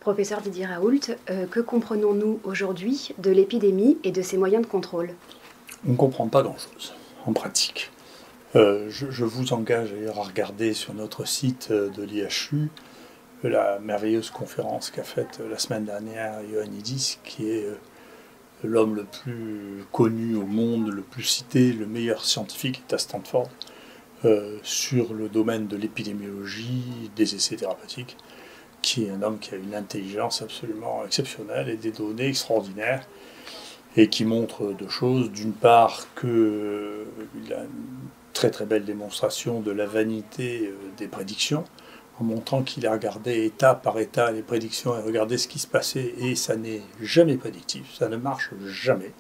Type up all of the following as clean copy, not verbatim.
Professeur Didier Raoult, que comprenons-nous aujourd'hui de l'épidémie et de ses moyens de contrôle? On ne comprend pas grand-chose en pratique. Je vous engage d'ailleurs à regarder sur notre site de l'IHU la merveilleuse conférence qu'a faite la semaine dernière Ioannidis, qui est l'homme le plus connu au monde, le plus cité, le meilleur scientifique est à Stanford, sur le domaine de l'épidémiologie, des essais thérapeutiques, qui est un homme qui a une intelligence absolument exceptionnelle et des données extraordinaires, et qui montre deux choses. D'une part, qu'il a une très très belle démonstration de la vanité des prédictions, en montrant qu'il a regardé état par état les prédictions et regardé ce qui se passait, et ça n'est jamais prédictif, ça ne marche jamais.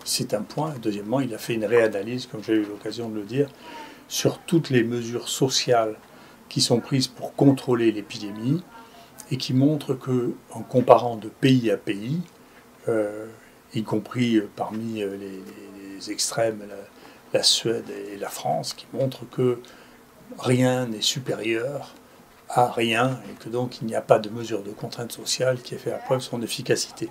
C'est un point. Deuxièmement, il a fait une réanalyse, comme j'ai eu l'occasion de le dire, sur toutes les mesures sociales qui sont prises pour contrôler l'épidémie, et qui montre que, en comparant de pays à pays, y compris parmi les extrêmes, la Suède et la France, qui montrent que rien n'est supérieur à rien, et que donc il n'y a pas de mesure de contrainte sociale qui ait fait la preuve de son efficacité.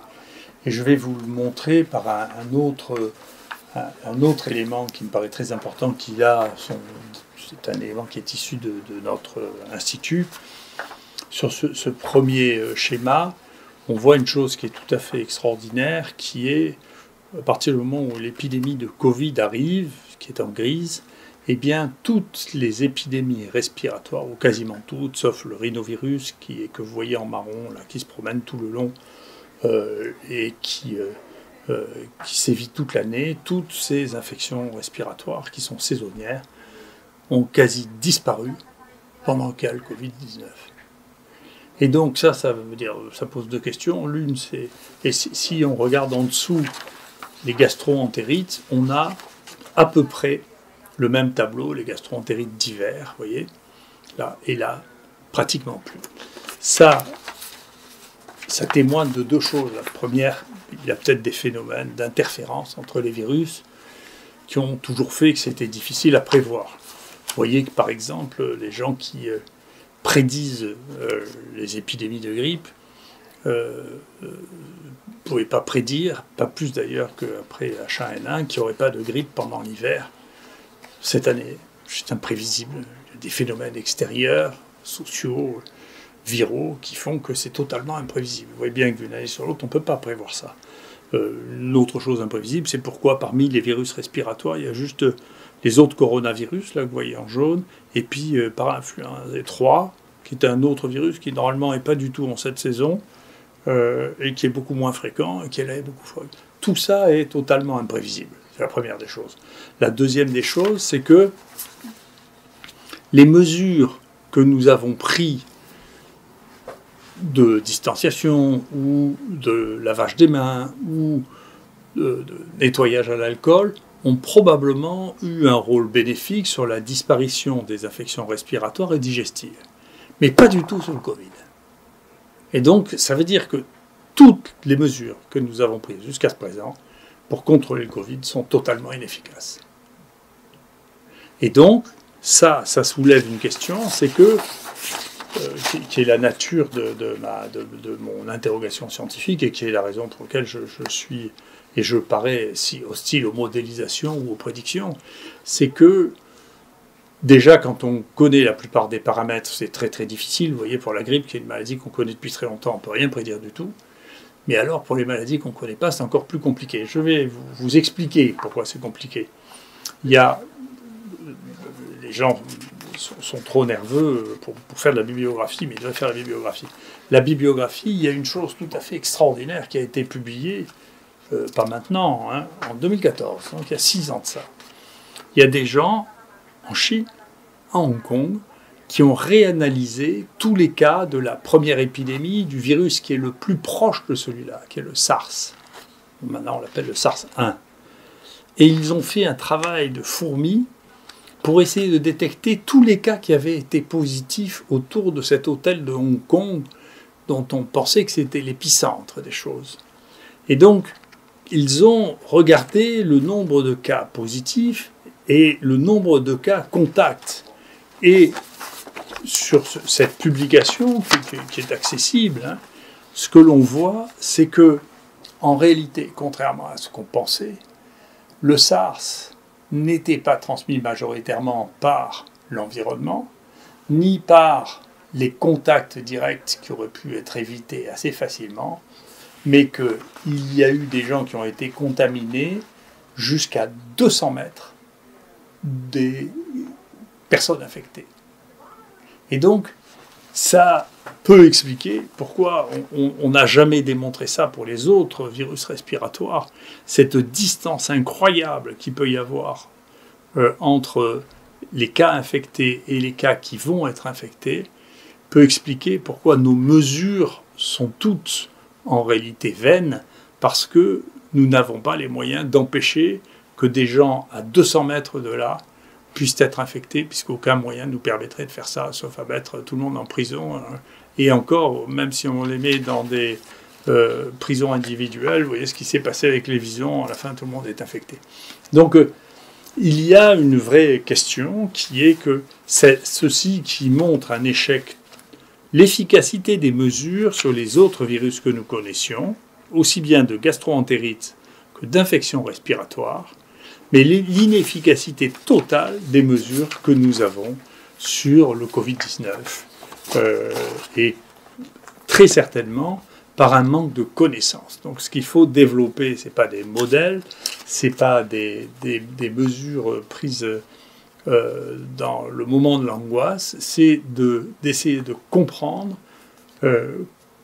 Et je vais vous le montrer par un autre élément qui me paraît très important, c'est un élément qui est issu de notre institut. Sur ce premier schéma, on voit une chose qui est tout à fait extraordinaire, qui est, à partir du moment où l'épidémie de Covid arrive, qui est en grise, eh bien, toutes les épidémies respiratoires, ou quasiment toutes, sauf le rhinovirus, que vous voyez en marron, là, qui se promène tout le long, et qui sévit toute l'année, toutes ces infections respiratoires qui sont saisonnières ont quasi disparu pendant le cas le Covid-19. Et donc ça veut dire, ça pose deux questions. L'une, c'est, et si on regarde en dessous les gastro-entérites, on a à peu près le même tableau, les gastro-entérites d'hiver, vous voyez, là, et là, pratiquement plus. Ça témoigne de deux choses. La première, il y a peut-être des phénomènes d'interférence entre les virus qui ont toujours fait que c'était difficile à prévoir. Vous voyez que, par exemple, les gens qui prédisent les épidémies de grippe ne pouvaient pas prédire, pas plus d'ailleurs qu'après H1N1, qu'il n'y aurait pas de grippe pendant l'hiver. Cette année, c'est imprévisible. Il y a des phénomènes extérieurs, sociaux, viraux, qui font que c'est totalement imprévisible. Vous voyez bien que d'une année sur l'autre, on ne peut pas prévoir ça. L'autre chose imprévisible, c'est pourquoi parmi les virus respiratoires, il y a juste les autres coronavirus, là que vous voyez en jaune, et puis parainfluenza 3, qui est un autre virus qui normalement n'est pas du tout en cette saison, et qui est beaucoup moins fréquent, et qui est beaucoup moins fréquent. Tout ça est totalement imprévisible. C'est la première des choses. La deuxième des choses, c'est que les mesures que nous avons prises de distanciation ou de lavage des mains ou de nettoyage à l'alcool ont probablement eu un rôle bénéfique sur la disparition des infections respiratoires et digestives. Mais pas du tout sur le Covid. Et donc, ça veut dire que toutes les mesures que nous avons prises jusqu'à ce présent pour contrôler le Covid sont totalement inefficaces. Et donc, ça soulève une question, c'est que qui est la nature de mon interrogation scientifique et qui est la raison pour laquelle je suis, et je parais si hostile aux modélisations ou aux prédictions, c'est que déjà quand on connaît la plupart des paramètres, c'est très très difficile. Vous voyez, pour la grippe, qui est une maladie qu'on connaît depuis très longtemps, on ne peut rien prédire du tout. Mais alors pour les maladies qu'on ne connaît pas, c'est encore plus compliqué. Je vais vous expliquer pourquoi c'est compliqué. Les gens sont trop nerveux pour faire de la bibliographie, mais ils devraient faire la bibliographie. La bibliographie, il y a une chose tout à fait extraordinaire qui a été publiée, pas maintenant, hein, en 2014, donc il y a 6 ans de ça. Il y a des gens en Chine, à Hong Kong, qui ont réanalysé tous les cas de la première épidémie du virus qui est le plus proche de celui-là, qui est le SARS. Maintenant, on l'appelle le SARS-1. Et ils ont fait un travail de fourmi pour essayer de détecter tous les cas qui avaient été positifs autour de cet hôtel de Hong Kong, dont on pensait que c'était l'épicentre des choses. Et donc, ils ont regardé le nombre de cas positifs et le nombre de cas contacts. Et sur cette publication, qui est accessible, hein, ce que l'on voit, c'est que, en réalité, contrairement à ce qu'on pensait, le SARS n'était pas transmis majoritairement par l'environnement, ni par les contacts directs qui auraient pu être évités assez facilement, mais qu'il y a eu des gens qui ont été contaminés jusqu'à 200 mètres des personnes infectées. Et donc, ça peut expliquer pourquoi on n'a jamais démontré ça pour les autres virus respiratoires, cette distance incroyable qu'il peut y avoir entre les cas infectés et les cas qui vont être infectés, peut expliquer pourquoi nos mesures sont toutes en réalité vaines, parce que nous n'avons pas les moyens d'empêcher que des gens à 200 mètres de là puissent être infectés, puisqu'aucun moyen nous permettrait de faire ça, sauf à mettre tout le monde en prison. Et encore, même si on les met dans des prisons individuelles, vous voyez ce qui s'est passé avec les visons, à la fin tout le monde est infecté. Donc il y a une vraie question qui est que c'est ceci qui montre un échec, l'efficacité des mesures sur les autres virus que nous connaissions, aussi bien de gastroentérite que d'infections respiratoires, mais l'inefficacité totale des mesures que nous avons sur le Covid-19. Et très certainement par un manque de connaissances. Donc ce qu'il faut développer, ce n'est pas des modèles, ce n'est pas des mesures prises dans le moment de l'angoisse, c'est d'essayer de comprendre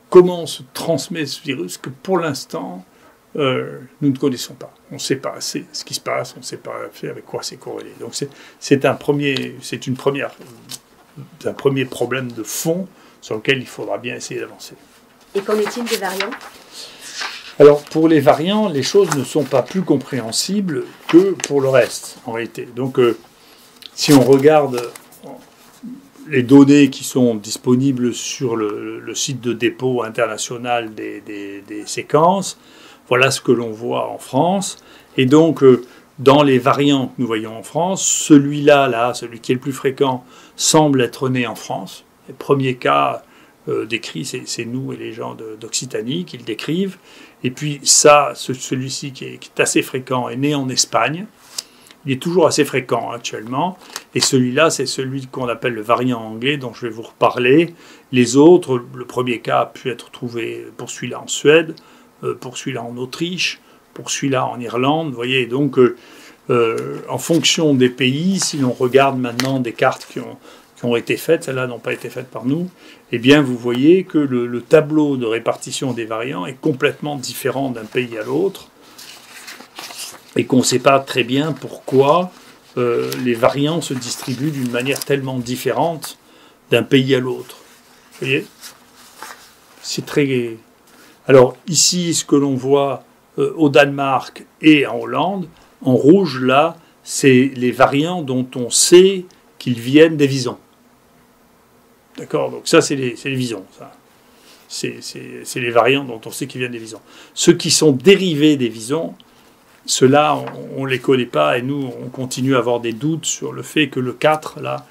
comment se transmet ce virus que pour l'instant, nous ne connaissons pas. On ne sait pas assez ce qui se passe, on ne sait pas avec quoi c'est corrélé. Donc c'est un premier problème de fond sur lequel il faudra bien essayer d'avancer. Et qu'en est-il des variants ? Alors pour les variants, les choses ne sont pas plus compréhensibles que pour le reste, en réalité. Donc si on regarde les données qui sont disponibles sur le site de dépôt international des séquences, voilà ce que l'on voit en France. Et donc, dans les variants que nous voyons en France, celui-là, celui qui est le plus fréquent, semble être né en France. Les premiers cas décrits, c'est nous et les gens d'Occitanie qui le décrivent. Et puis celui-ci qui est assez fréquent est né en Espagne. Il est toujours assez fréquent actuellement. Et celui-là, c'est celui qu'on appelle le variant anglais, dont je vais vous reparler. Les autres, le premier cas a pu être trouvé pour celui-là en Suède, pour celui-là en Autriche, pour celui-là en Irlande. Vous voyez, donc en fonction des pays, si l'on regarde maintenant des cartes qui ont été faites, celles-là n'ont pas été faites par nous, eh bien vous voyez que le tableau de répartition des variants est complètement différent d'un pays à l'autre et qu'on ne sait pas très bien pourquoi les variants se distribuent d'une manière tellement différente d'un pays à l'autre. Vous voyez ? C'est très... Alors ici, ce que l'on voit au Danemark et en Hollande, en rouge là, c'est les variants dont on sait qu'ils viennent des visons. D'accord ? Donc ça, c'est les visons. Ça. C'est les variants dont on sait qu'ils viennent des visons. Ceux qui sont dérivés des visons, ceux-là, on ne les connaît pas et nous, on continue à avoir des doutes sur le fait que le 4, là,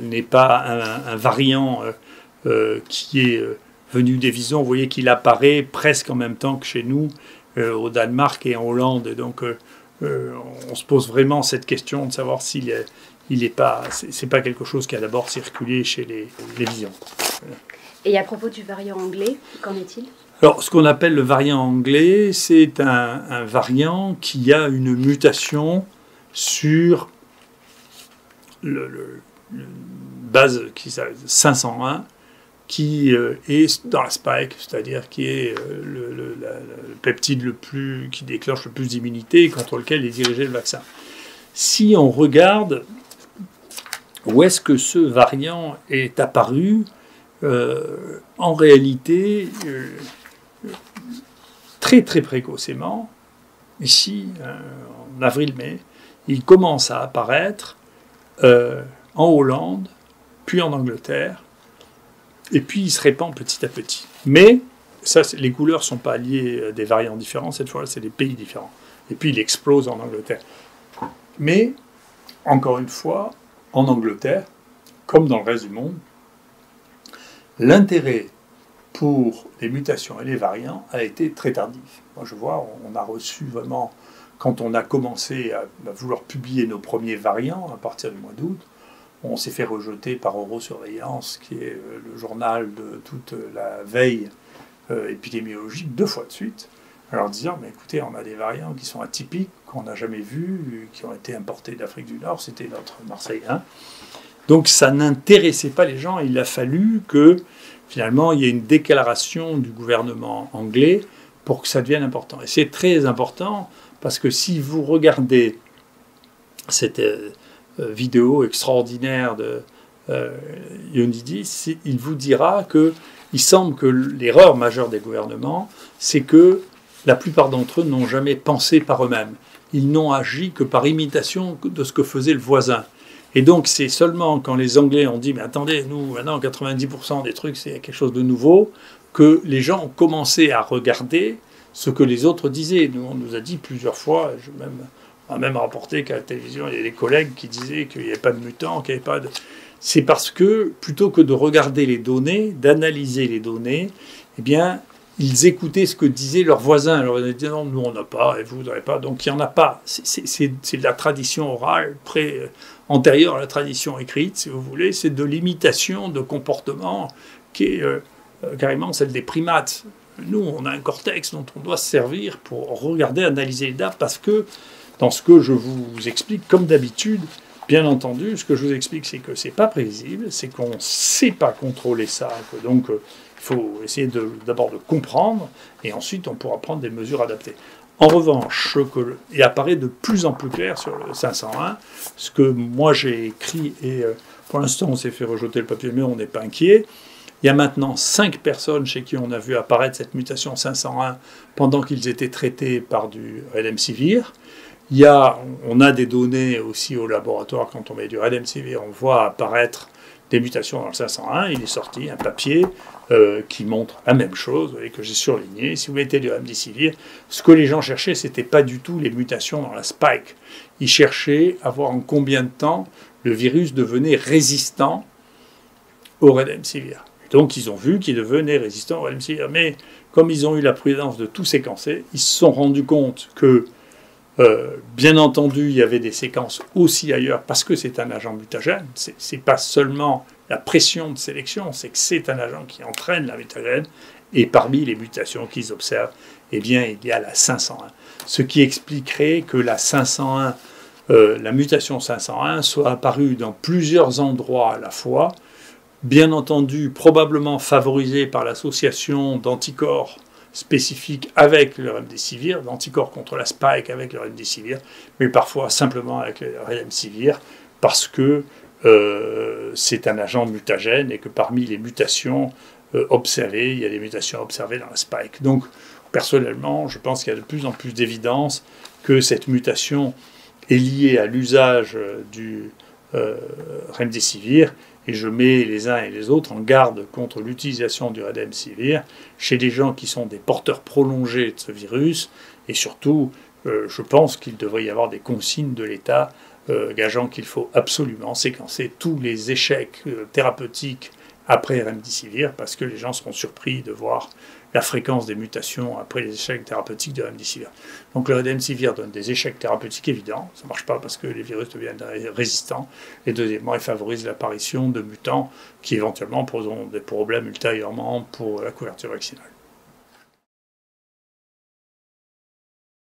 n'est pas un variant qui est venu des visons. Vous voyez qu'il apparaît presque en même temps que chez nous, au Danemark et en Hollande. Et donc, on se pose vraiment cette question de savoir s'il n'est pas, c'est pas quelque chose qui a d'abord circulé chez les visons. Et à propos du variant anglais, qu'en est-il ? Alors, ce qu'on appelle le variant anglais, c'est un variant qui a une mutation sur le base 501, qui est dans la spike, c'est-à-dire qui est le peptide qui déclenche le plus d'immunité et contre lequel est dirigé le vaccin. Si on regarde où est-ce que ce variant est apparu, en réalité, très très précocement, ici, en avril-mai, il commence à apparaître en Hollande, puis en Angleterre, et puis il se répand petit à petit. Mais ça, les couleurs ne sont pas liées à des variants différents, cette fois-là, c'est des pays différents. Et puis il explose en Angleterre. Mais, encore une fois, en Angleterre, comme dans le reste du monde, l'intérêt pour les mutations et les variants a été très tardif. Moi, je vois, on a reçu vraiment, quand on a commencé à vouloir publier nos premiers variants à partir du mois d'août, on s'est fait rejeter par Eurosurveillance, qui est le journal de toute la veille épidémiologique, 2 fois de suite, en leur disant, mais écoutez, on a des variants qui sont atypiques, qu'on n'a jamais vus, qui ont été importés d'Afrique du Nord, c'était notre Marseille 1. Donc ça n'intéressait pas les gens, il a fallu que finalement il y ait une déclaration du gouvernement anglais pour que ça devienne important. Et c'est très important parce que si vous regardez cette vidéo extraordinaire de Ioannidis, il vous dira qu'il semble que l'erreur majeure des gouvernements, c'est que la plupart d'entre eux n'ont jamais pensé par eux-mêmes. Ils n'ont agi que par imitation de ce que faisait le voisin. Et donc, c'est seulement quand les Anglais ont dit « Mais attendez, nous, maintenant, 90% des trucs, c'est quelque chose de nouveau », que les gens ont commencé à regarder ce que les autres disaient. Nous, on nous a dit plusieurs fois, on a même rapporté qu'à la télévision, il y a des collègues qui disaient qu'il n'y avait pas de mutants, qu'il n'y avait pas de... C'est parce que, plutôt que de regarder les données, d'analyser les données, eh bien, ils écoutaient ce que disaient leurs voisins. Alors, ils disaient « Non, nous, on n'a pas, et vous n'avez pas. » Donc, il n'y en a pas. C'est de la tradition orale antérieure à la tradition écrite, si vous voulez. C'est de l'imitation de comportement qui est carrément celle des primates. Nous, on a un cortex dont on doit se servir pour regarder, analyser les dates, parce que dans ce que je vous explique, comme d'habitude, bien entendu, ce que je vous explique, c'est que c'est pas prévisible, c'est qu'on ne sait pas contrôler ça, donc il faut essayer d'abord de comprendre, et ensuite on pourra prendre des mesures adaptées. En revanche, il apparaît de plus en plus clair sur le 501, ce que moi j'ai écrit, et pour l'instant on s'est fait rejeter le papier, mais on n'est pas inquiet. Il y a maintenant 5 personnes chez qui on a vu apparaître cette mutation 501 pendant qu'ils étaient traités par du Remdesivir. On a des données aussi au laboratoire, quand on met du Remdesivir, on voit apparaître des mutations dans le 501. Il est sorti un papier qui montre la même chose, et que j'ai surligné. Si vous mettez du Remdesivir, ce que les gens cherchaient, ce n'était pas du tout les mutations dans la spike. Ils cherchaient à voir en combien de temps le virus devenait résistant au Remdesivir. Donc ils ont vu qu'il devenait résistant au Remdesivir. Mais comme ils ont eu la prudence de tout séquencer, ils se sont rendus compte que, bien entendu, il y avait des séquences aussi ailleurs, parce que c'est un agent mutagène. C'est pas seulement la pression de sélection, c'est que c'est un agent qui entraîne la mutagène. Et parmi les mutations qu'ils observent, eh bien, il y a la 501. Ce qui expliquerait que la 501, la mutation 501 soit apparue dans plusieurs endroits à la fois, bien entendu, probablement favorisé par l'association d'anticorps spécifiques avec le Remdesivir, d'anticorps contre la spike avec le Remdesivir, mais parfois simplement avec le Remdesivir, parce que c'est un agent mutagène et que parmi les mutations observées, il y a des mutations observées dans la spike. Donc, personnellement, je pense qu'il y a de plus en plus d'évidence que cette mutation est liée à l'usage du Remdesivir. Et je mets les uns et les autres en garde contre l'utilisation du Remdesivir chez des gens qui sont des porteurs prolongés de ce virus. Et surtout, je pense qu'il devrait y avoir des consignes de l'État gageant qu'il faut absolument séquencer tous les échecs thérapeutiques après Remdesivir, parce que les gens seront surpris de voir la fréquence des mutations après les échecs thérapeutiques de Remdesivir. Donc le Remdesivir donne des échecs thérapeutiques évidents, ça ne marche pas parce que les virus deviennent résistants, et deuxièmement, il favorise l'apparition de mutants qui éventuellement poseront des problèmes ultérieurement pour la couverture vaccinale.